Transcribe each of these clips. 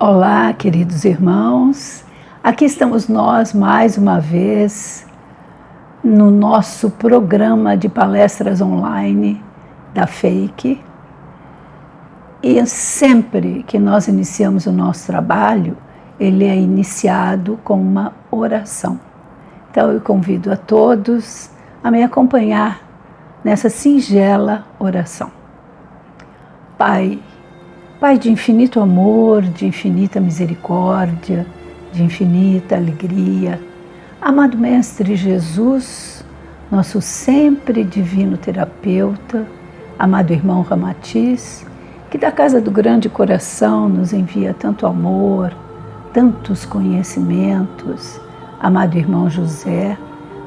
Olá, queridos irmãos, aqui estamos nós mais uma vez no nosso programa de palestras online da FEIC. E sempre que nós iniciamos o nosso trabalho, ele é iniciado com uma oração. Então eu convido a todos a me acompanhar nessa singela oração. Pai de infinito amor, de infinita misericórdia, de infinita alegria, amado Mestre Jesus, nosso sempre divino terapeuta, amado irmão Ramatiz, que da casa do grande coração nos envia tanto amor, tantos conhecimentos, amado irmão José,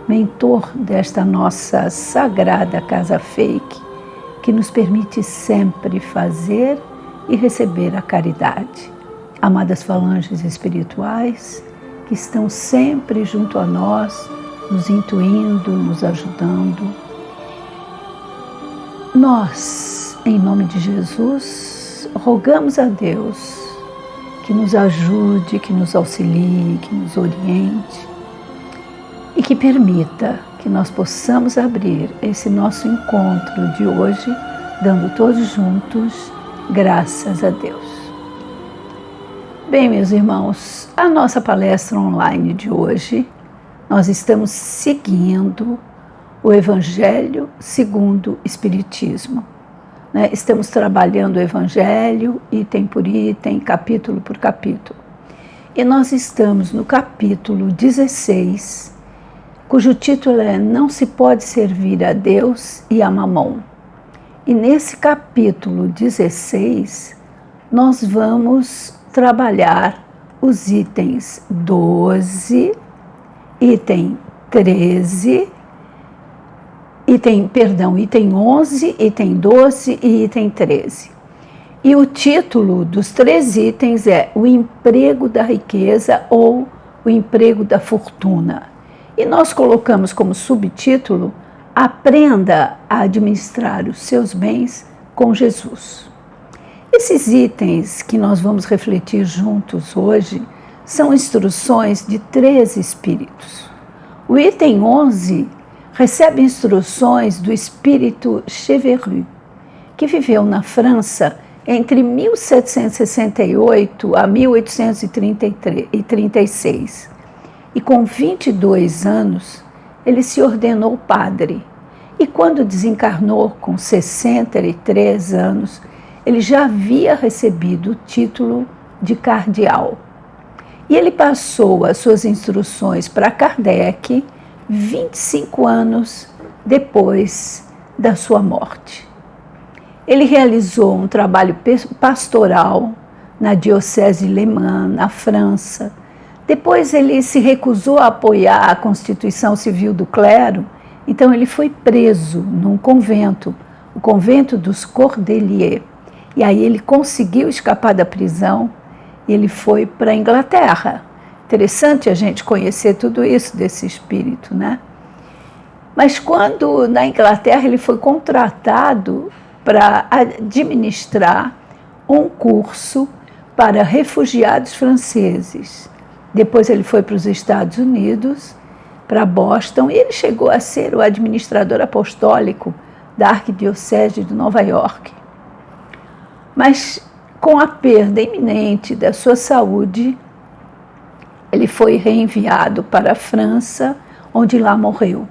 mentor desta nossa sagrada casa FEIC, que nos permite sempre fazer e receber a caridade. Amadas falanges espirituais, que estão sempre junto a nós, nos intuindo, nos ajudando. Nós, em nome de Jesus, rogamos a Deus que nos ajude, que nos auxilie, que nos oriente e que permita que nós possamos abrir esse nosso encontro de hoje, dando todos juntos graças a Deus. Bem, meus irmãos, a nossa palestra online de hoje, nós estamos seguindo o Evangelho segundo o Espiritismo. Estamos trabalhando o Evangelho, item por item, capítulo por capítulo. E nós estamos no capítulo 16, cujo título é Não se pode servir a Deus e a Mamon. E nesse capítulo 16, nós vamos trabalhar os itens 12, item 13, item 11, item 12 e item 13. E o título dos 3 itens é O Emprego da Riqueza ou O Emprego da Fortuna. E nós colocamos como subtítulo Aprenda a administrar os seus bens com Jesus. Esses itens que nós vamos refletir juntos hoje são instruções de 3 espíritos. O item 11 recebe instruções do espírito Chevreul, que viveu na França entre 1768 a 1836. E com 22 anos, ele se ordenou padre. E quando desencarnou com 63 anos, ele já havia recebido o título de cardeal. E ele passou as suas instruções para Kardec 25 anos depois da sua morte. Ele realizou um trabalho pastoral na diocese de Le Mans, na França. Depois ele se recusou a apoiar a Constituição Civil do Clero, então ele foi preso num convento, o convento dos Cordeliers. E aí ele conseguiu escapar da prisão e ele foi para a Inglaterra. Interessante a gente conhecer tudo isso desse espírito, né? Mas quando na Inglaterra ele foi contratado para administrar um curso para refugiados franceses. Depois ele foi para os Estados Unidos, para Boston, e ele chegou a ser o administrador apostólico da Arquidiocese de Nova York. Mas com a perda iminente da sua saúde, ele foi reenviado para a França, onde lá morreu,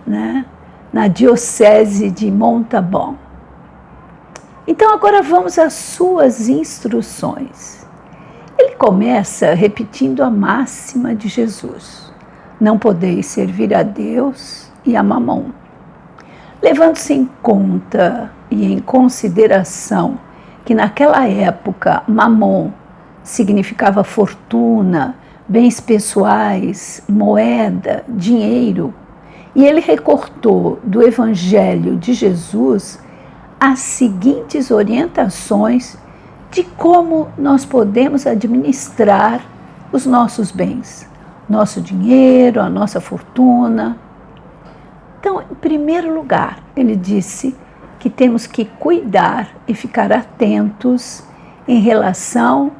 né? Na diocese de Montauban. Então agora vamos às suas instruções. Ele começa repetindo a máxima de Jesus: não podeis servir a Deus e a Mamon. Levando-se em conta e em consideração que naquela época Mamon significava fortuna, bens pessoais, moeda, dinheiro, e ele recortou do Evangelho de Jesus as seguintes orientações de como nós podemos administrar os nossos bens, nosso dinheiro, a nossa fortuna. Então, em primeiro lugar, ele disse que temos que cuidar e ficar atentos em relação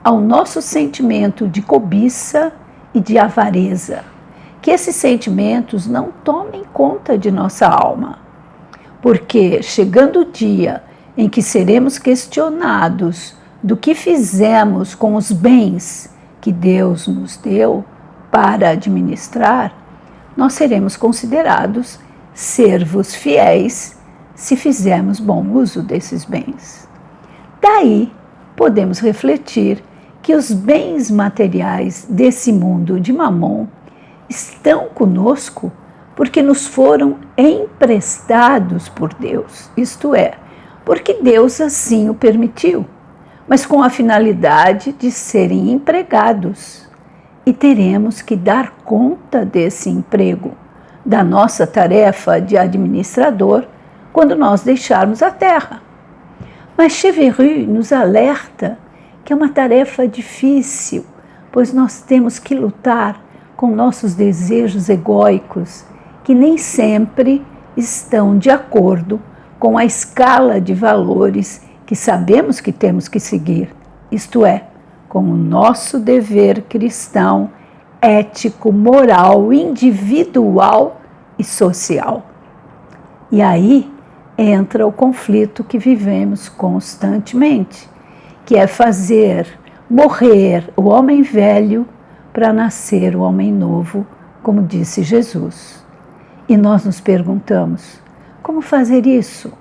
ao nosso sentimento de cobiça e de avareza. Que esses sentimentos não tomem conta de nossa alma, porque chegando o dia em que seremos questionados do que fizemos com os bens que Deus nos deu para administrar, nós seremos considerados servos fiéis se fizermos bom uso desses bens. Daí podemos refletir que os bens materiais desse mundo de Mamon estão conosco porque nos foram emprestados por Deus, isto é, porque Deus assim o permitiu, mas com a finalidade de serem empregados. E teremos que dar conta desse emprego, da nossa tarefa de administrador, quando nós deixarmos a terra. Mas Cheverus nos alerta que é uma tarefa difícil, pois nós temos que lutar com nossos desejos egóicos, que nem sempre estão de acordo com a escala de valores que sabemos que temos que seguir, isto é, com o nosso dever cristão, ético, moral, individual e social. E aí entra o conflito que vivemos constantemente, que é fazer morrer o homem velho para nascer o homem novo, como disse Jesus. E nós nos perguntamos, como fazer isso?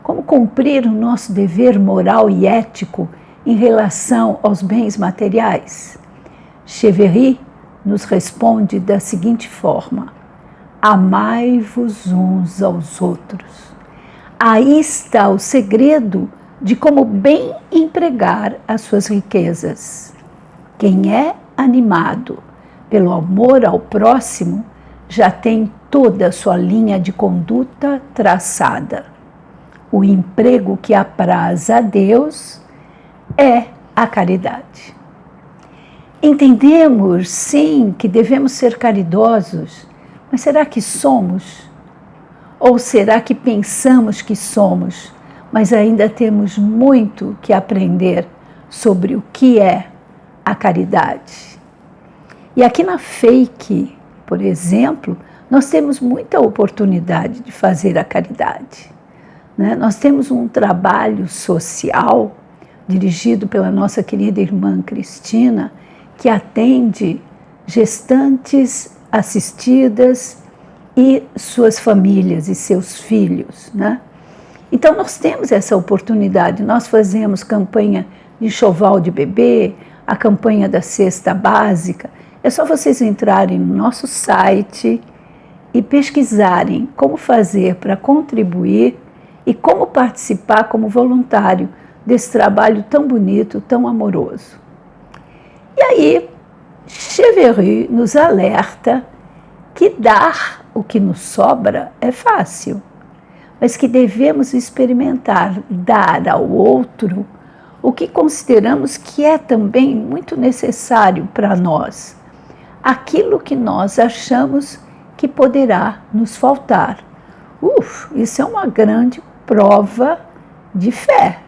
Como cumprir o nosso dever moral e ético em relação aos bens materiais? Cheverus nos responde da seguinte forma: amai-vos uns aos outros. Aí está o segredo de como bem empregar as suas riquezas. Quem é animado pelo amor ao próximo já tem toda a sua linha de conduta traçada. O emprego que apraz a Deus é a caridade. Entendemos, sim, que devemos ser caridosos, mas será que somos? Ou será que pensamos que somos, mas ainda temos muito que aprender sobre o que é a caridade? E aqui na FEIC, por exemplo, nós temos muita oportunidade de fazer a caridade. Nós temos um trabalho social dirigido pela nossa querida irmã Cristina, que atende gestantes assistidas e suas famílias e seus filhos. Então nós temos essa oportunidade, nós fazemos campanha de enxoval de bebê, a campanha da cesta básica. É só vocês entrarem no nosso site e pesquisarem como fazer para contribuir e como participar como voluntário desse trabalho tão bonito, tão amoroso. E aí, Cheverus nos alerta que dar o que nos sobra é fácil, mas que devemos experimentar dar ao outro o que consideramos que é também muito necessário para nós, aquilo que nós achamos que poderá nos faltar. Isso é uma grande prova de fé.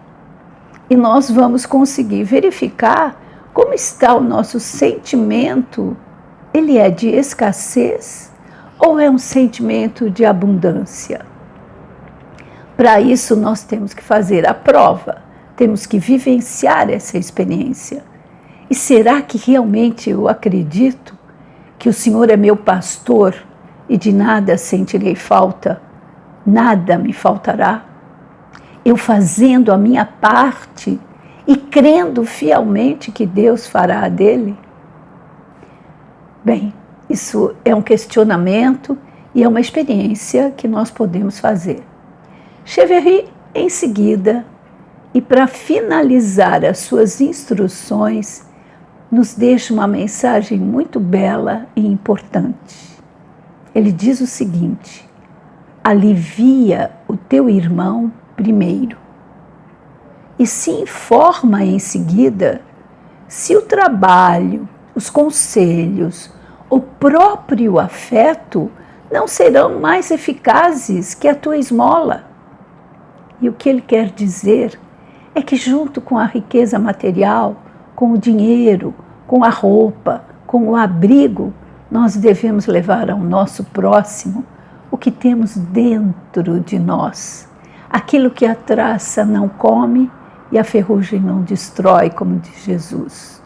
E nós vamos conseguir verificar como está o nosso sentimento. Ele é de escassez ou é um sentimento de abundância? Para isso, nós temos que fazer a prova, temos que vivenciar essa experiência. E será que realmente eu acredito que o Senhor é meu pastor e de nada sentirei falta? Nada me faltará? Eu fazendo a minha parte e crendo fielmente que Deus fará a dele? Bem, isso é um questionamento e é uma experiência que nós podemos fazer. Cheverus, em seguida, e para finalizar as suas instruções, nos deixa uma mensagem muito bela e importante. Ele diz o seguinte: alivia o teu irmão primeiro e se informa em seguida se o trabalho, os conselhos, o próprio afeto não serão mais eficazes que a tua esmola. E o que ele quer dizer é que junto com a riqueza material, com o dinheiro, com a roupa, com o abrigo, nós devemos levar ao nosso próximo o que temos dentro de nós. Aquilo que a traça não come e a ferrugem não destrói, como diz Jesus.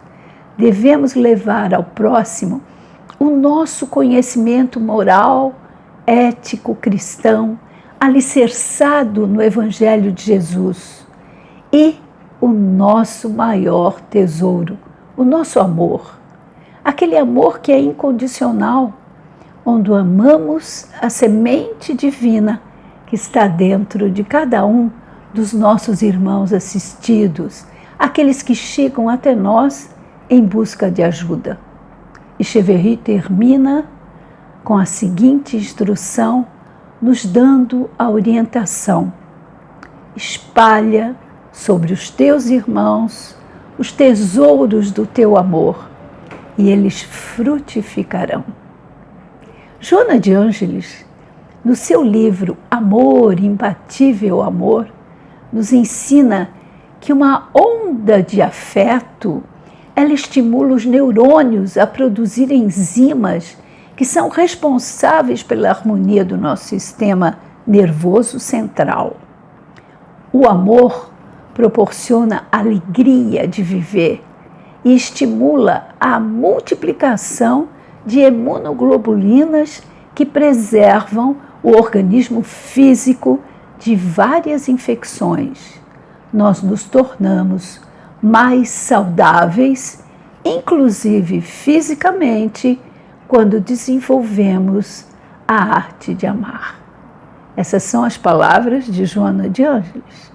Devemos levar ao próximo o nosso conhecimento moral, ético, cristão, alicerçado no Evangelho de Jesus e o nosso maior tesouro, o nosso amor. Aquele amor que é incondicional, onde amamos a semente divina que está dentro de cada um dos nossos irmãos assistidos, aqueles que chegam até nós em busca de ajuda. Echeverri termina com a seguinte instrução, nos dando a orientação: espalha sobre os teus irmãos os tesouros do teu amor, e eles frutificarão. Joana de Ângeles, no seu livro Amor, Imbatível Amor, nos ensina que uma onda de afeto, ela estimula os neurônios a produzir enzimas que são responsáveis pela harmonia do nosso sistema nervoso central. O amor proporciona alegria de viver e estimula a multiplicação de imunoglobulinas que preservam o organismo físico de várias infecções. Nós nos tornamos mais saudáveis, inclusive fisicamente, quando desenvolvemos a arte de amar. Essas são as palavras de Joana de Ângeles.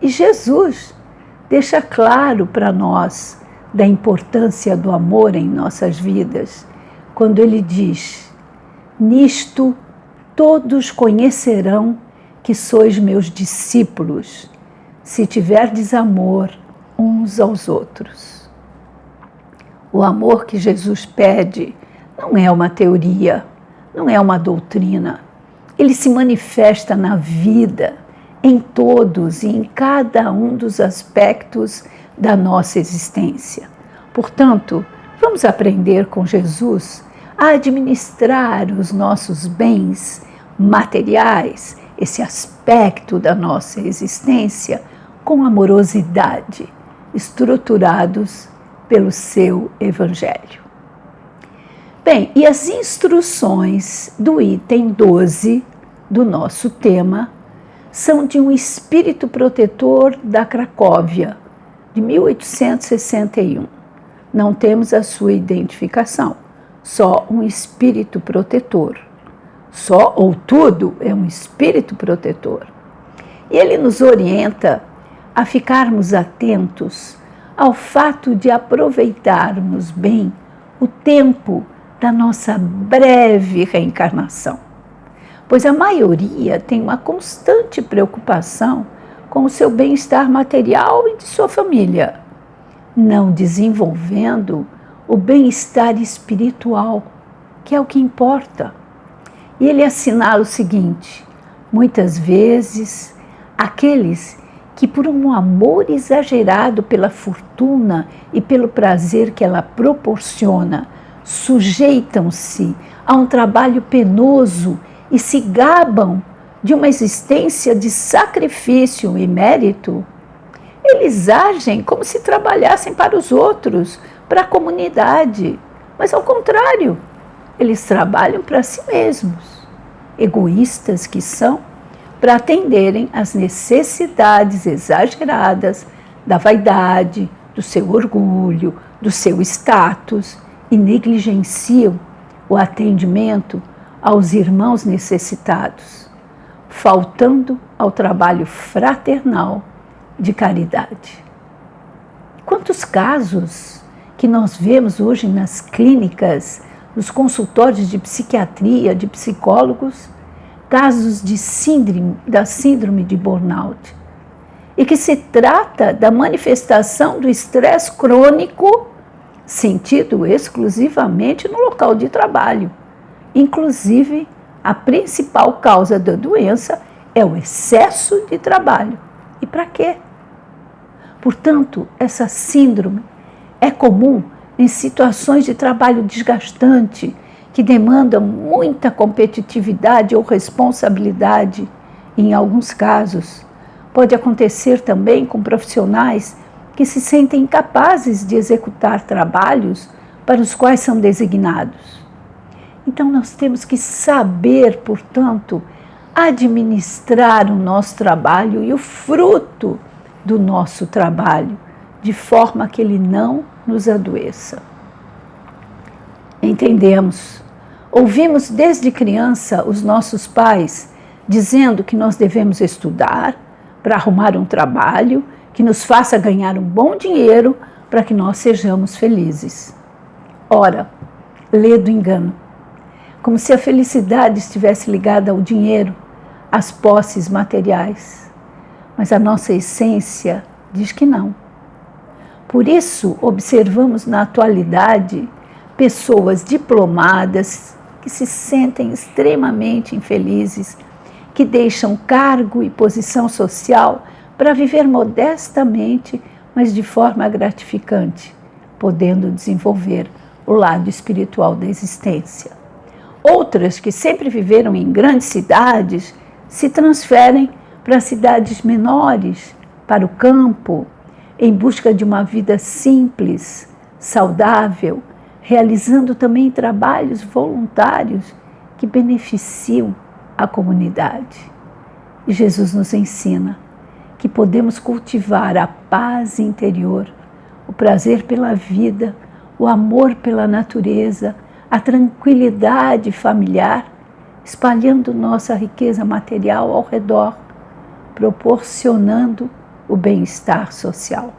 E Jesus deixa claro para nós da importância do amor em nossas vidas, quando ele diz: nisto todos conhecerão que sois meus discípulos, se tiverdes amor uns aos outros. O amor que Jesus pede não é uma teoria, não é uma doutrina. Ele se manifesta na vida, em todos e em cada um dos aspectos da nossa existência. Portanto, vamos aprender com Jesus a administrar os nossos bens materiais, esse aspecto da nossa existência, com amorosidade, estruturados pelo seu Evangelho. Bem, e as instruções do item 12 do nosso tema são de um espírito protetor da Cracóvia, de 1861. Não temos a sua identificação, só um espírito protetor. Só ou tudo é um espírito protetor. E ele nos orienta a ficarmos atentos ao fato de aproveitarmos bem o tempo da nossa breve reencarnação, pois a maioria tem uma constante preocupação com o seu bem-estar material e de sua família, não desenvolvendo o bem-estar espiritual, que é o que importa. E ele assinala o seguinte: muitas vezes, aqueles que por um amor exagerado pela fortuna e pelo prazer que ela proporciona, sujeitam-se a um trabalho penoso e se gabam de uma existência de sacrifício e mérito, eles agem como se trabalhassem para os outros, para a comunidade, mas ao contrário, eles trabalham para si mesmos, egoístas que são, para atenderem às necessidades exageradas da vaidade, do seu orgulho, do seu status, e negligenciam o atendimento aos irmãos necessitados, faltando ao trabalho fraternal de caridade. Quantos casos que nós vemos hoje nas clínicas, nos consultórios de psiquiatria, de psicólogos, casos de da síndrome de burnout, e que se trata da manifestação do estresse crônico sentido exclusivamente no local de trabalho. Inclusive, a principal causa da doença é o excesso de trabalho. E para quê? Portanto, essa síndrome, É comum em situações de trabalho desgastante, que demandam muita competitividade ou responsabilidade. Em alguns casos, pode acontecer também com profissionais que se sentem incapazes de executar trabalhos para os quais são designados. Então, nós temos que saber, portanto, administrar o nosso trabalho e o fruto do nosso trabalho, de forma que ele não nos adoeça. Entendemos, ouvimos desde criança os nossos pais dizendo que nós devemos estudar para arrumar um trabalho que nos faça ganhar um bom dinheiro para que nós sejamos felizes. Ora, lê do engano, como se a felicidade estivesse ligada ao dinheiro, às posses materiais. Mas a nossa essência diz que não. Por isso, observamos na atualidade pessoas diplomadas que se sentem extremamente infelizes, que deixam cargo e posição social para viver modestamente, mas de forma gratificante, podendo desenvolver o lado espiritual da existência. Outras que sempre viveram em grandes cidades se transferem para cidades menores, para o campo, em busca de uma vida simples, saudável, realizando também trabalhos voluntários que beneficiam a comunidade. E Jesus nos ensina que podemos cultivar a paz interior, o prazer pela vida, o amor pela natureza, a tranquilidade familiar, espalhando nossa riqueza material ao redor, proporcionando o bem-estar social.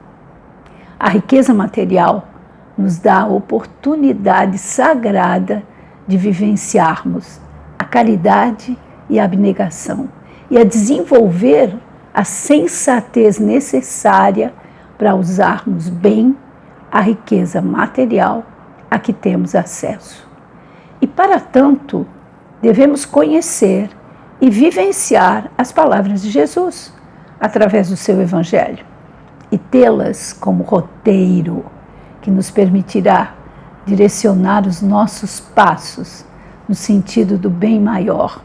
A riqueza material nos dá a oportunidade sagrada de vivenciarmos a caridade e a abnegação e a desenvolver a sensatez necessária para usarmos bem a riqueza material a que temos acesso. E para tanto, devemos conhecer e vivenciar as palavras de Jesus através do seu Evangelho e tê-las como roteiro que nos permitirá direcionar os nossos passos no sentido do bem maior,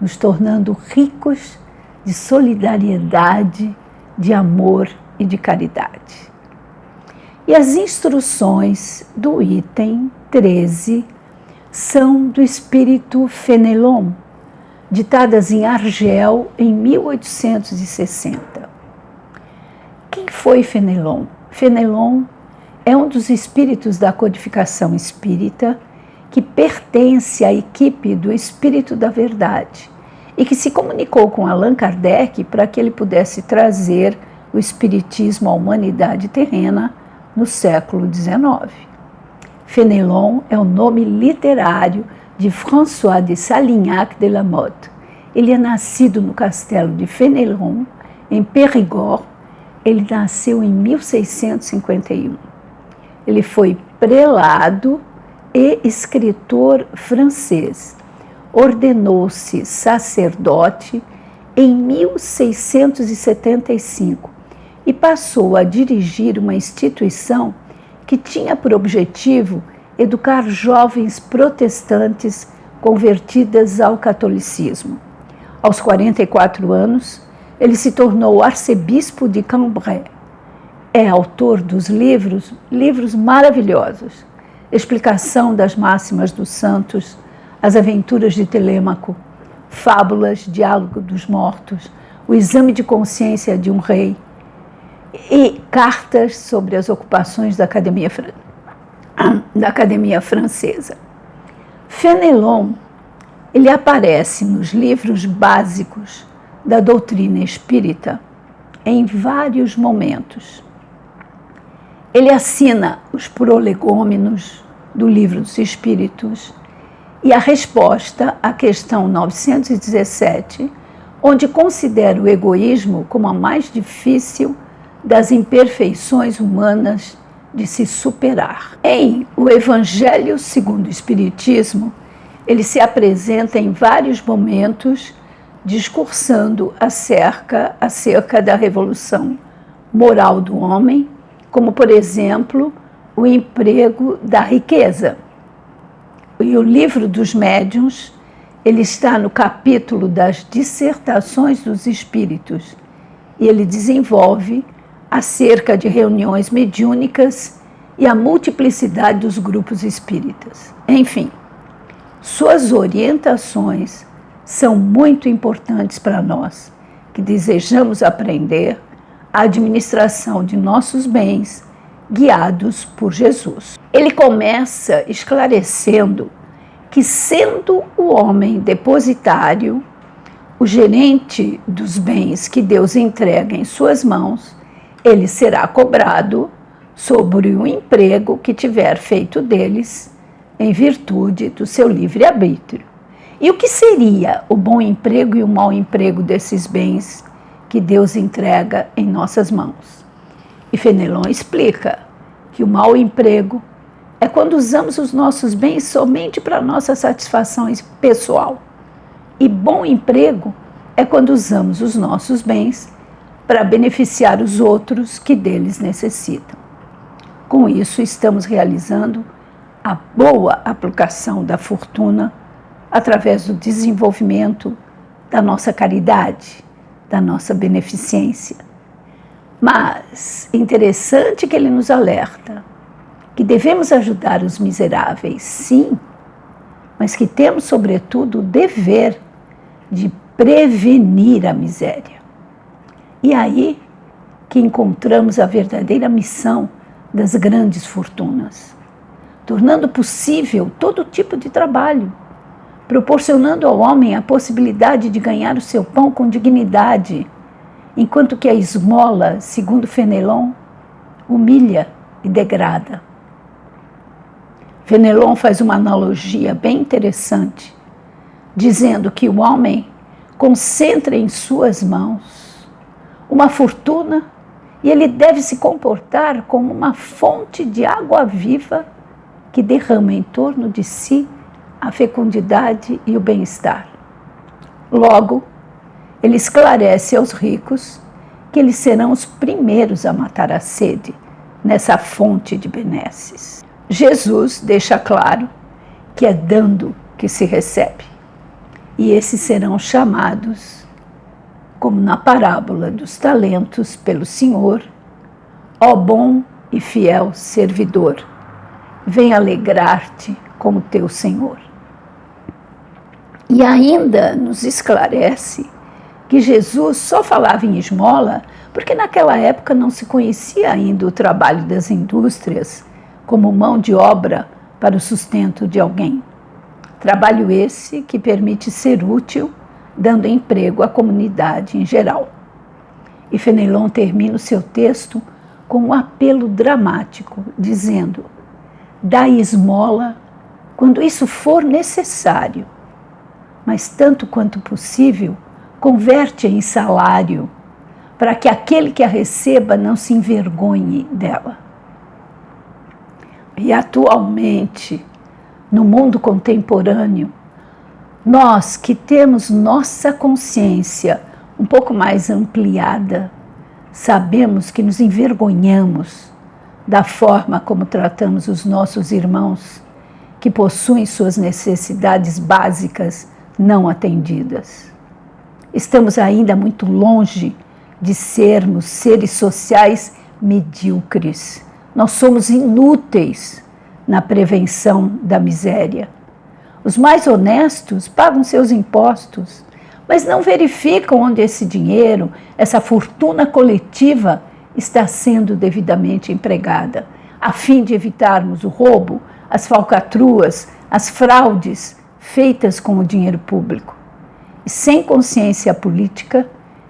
nos tornando ricos de solidariedade, de amor e de caridade. E as instruções do item 13 são do espírito Fenelon, ditadas em Argel em 1860. Quem foi Fenelon? Fenelon é um dos espíritos da codificação espírita que pertence à equipe do Espírito da Verdade e que se comunicou com Allan Kardec para que ele pudesse trazer o espiritismo à humanidade terrena no século XIX. Fenelon é o nome literário de François de Salignac de la Motte. Ele é nascido no castelo de Fenelon, em Périgord. Ele nasceu em 1651. Ele foi prelado e escritor francês. Ordenou-se sacerdote em 1675 e passou a dirigir uma instituição que tinha por objetivo educar jovens protestantes convertidas ao catolicismo. Aos 44 anos, ele se tornou arcebispo de Cambrai. É autor dos livros maravilhosos: Explicação das Máximas dos Santos, As Aventuras de Telêmaco, Fábulas, Diálogo dos Mortos, O Exame de Consciência de um Rei e Cartas sobre as Ocupações da Academia Francesa. Fenelon, ele aparece nos livros básicos da doutrina espírita em vários momentos. Ele assina os prolegômenos do Livro dos Espíritos e a resposta à questão 917, onde considera o egoísmo como a mais difícil das imperfeições humanas de se superar. Em O Evangelho segundo o Espiritismo, ele se apresenta em vários momentos discursando acerca da revolução moral do homem, como, por exemplo, o emprego da riqueza. E o livro dos médiuns, ele está no capítulo das dissertações dos espíritos, e ele desenvolve acerca de reuniões mediúnicas e a multiplicidade dos grupos espíritas. Enfim, suas orientações são muito importantes para nós, que desejamos aprender a administração de nossos bens, guiados por Jesus. Ele começa esclarecendo que, sendo o homem depositário, o gerente dos bens que Deus entrega em suas mãos, ele será cobrado sobre o emprego que tiver feito deles em virtude do seu livre-arbítrio. E o que seria o bom emprego e o mau emprego desses bens que Deus entrega em nossas mãos? E Fenelon explica que o mau emprego é quando usamos os nossos bens somente para nossa satisfação pessoal. E bom emprego é quando usamos os nossos bens para beneficiar os outros que deles necessitam. Com isso, estamos realizando a boa aplicação da fortuna através do desenvolvimento da nossa caridade, da nossa beneficência. Mas interessante que ele nos alerta que devemos ajudar os miseráveis, sim, mas que temos, sobretudo, o dever de prevenir a miséria. E aí que encontramos a verdadeira missão das grandes fortunas, tornando possível todo tipo de trabalho, proporcionando ao homem a possibilidade de ganhar o seu pão com dignidade, enquanto que a esmola, segundo Fenelon, humilha e degrada. Fenelon faz uma analogia bem interessante, dizendo que o homem concentra em suas mãos uma fortuna e ele deve se comportar como uma fonte de água viva que derrama em torno de si a fecundidade e o bem-estar. Logo, ele esclarece aos ricos que eles serão os primeiros a matar a sede nessa fonte de benesses. Jesus deixa claro que é dando que se recebe. E esses serão chamados, como na parábola dos talentos, pelo Senhor: ó bom e fiel servidor, vem alegrar-te com o teu Senhor. E ainda nos esclarece que Jesus só falava em esmola porque naquela época não se conhecia ainda o trabalho das indústrias como mão de obra para o sustento de alguém. Trabalho esse que permite ser útil, dando emprego à comunidade em geral. E Fenelon termina o seu texto com um apelo dramático, dizendo: dai esmola quando isso for necessário, mas tanto quanto possível, converte-a em salário, para que aquele que a receba não se envergonhe dela. E atualmente, no mundo contemporâneo, nós que temos nossa consciência um pouco mais ampliada, sabemos que nos envergonhamos da forma como tratamos os nossos irmãos que possuem suas necessidades básicas não atendidas. Estamos ainda muito longe de sermos seres sociais medíocres. Nós somos inúteis na prevenção da miséria. Os mais honestos pagam seus impostos, mas não verificam onde esse dinheiro, essa fortuna coletiva, está sendo devidamente empregada, a fim de evitarmos o roubo, as falcatruas, as fraudes feitas com o dinheiro público. E sem consciência política,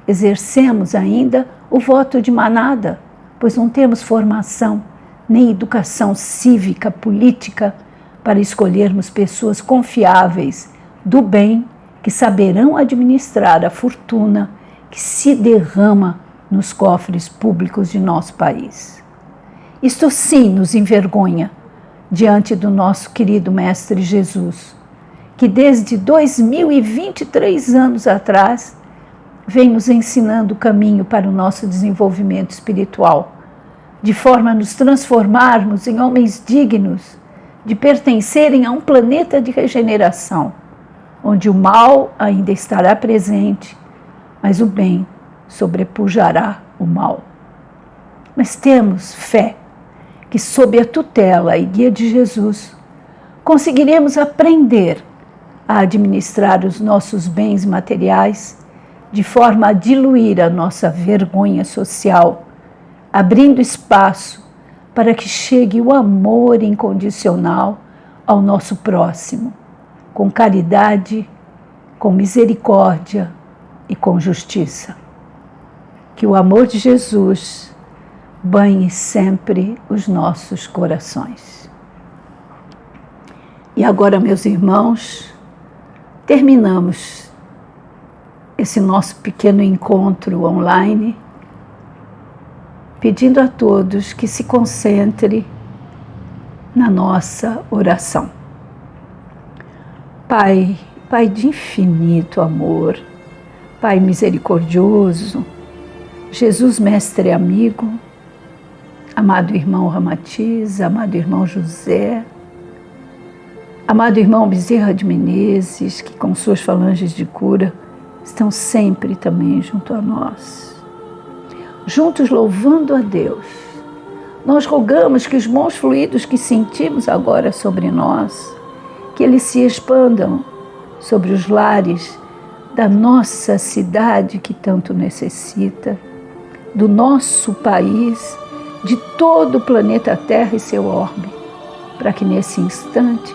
exercemos ainda o voto de manada, pois não temos formação nem educação cívica, política, para escolhermos pessoas confiáveis do bem que saberão administrar a fortuna que se derrama nos cofres públicos de nosso país. Isto sim nos envergonha diante do nosso querido Mestre Jesus, que desde 2023 anos atrás vem nos ensinando o caminho para o nosso desenvolvimento espiritual, de forma a nos transformarmos em homens dignos de pertencerem a um planeta de regeneração, onde o mal ainda estará presente, mas o bem sobrepujará o mal. Mas temos fé que, sob a tutela e guia de Jesus, conseguiremos aprender a administrar os nossos bens materiais de forma a diluir a nossa vergonha social, abrindo espaço para que chegue o amor incondicional ao nosso próximo, com caridade, com misericórdia e com justiça. Que o amor de Jesus banhe sempre os nossos corações. E agora, meus irmãos, terminamos esse nosso pequeno encontro online, pedindo a todos que se concentrem na nossa oração. Pai, Pai de infinito amor, Pai misericordioso, Jesus mestre amigo, amado irmão Ramatiz, amado irmão José, amado irmão Bezerra de Menezes, que com suas falanges de cura estão sempre também junto a nós. Juntos louvando a Deus, nós rogamos que os bons fluidos que sentimos agora sobre nós, que eles se expandam sobre os lares da nossa cidade que tanto necessita, do nosso país, de todo o planeta Terra e seu orbe, para que nesse instante,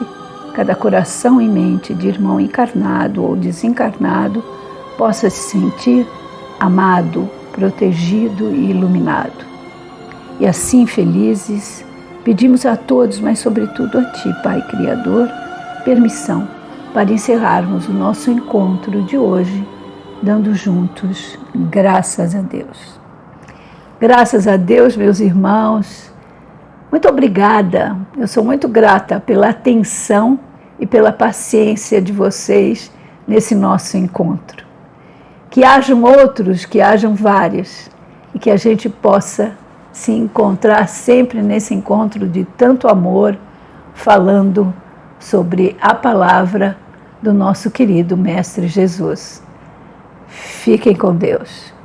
cada coração e mente de irmão encarnado ou desencarnado possa se sentir amado, protegido e iluminado. E assim, felizes, pedimos a todos, mas sobretudo a Ti, Pai Criador, permissão para encerrarmos o nosso encontro de hoje, dando juntos graças a Deus. Graças a Deus, meus irmãos. Muito obrigada. Eu sou muito grata pela atenção e pela paciência de vocês nesse nosso encontro. Que hajam outros, que hajam vários, e que a gente possa se encontrar sempre nesse encontro de tanto amor, falando sobre a palavra do nosso querido Mestre Jesus. Fiquem com Deus.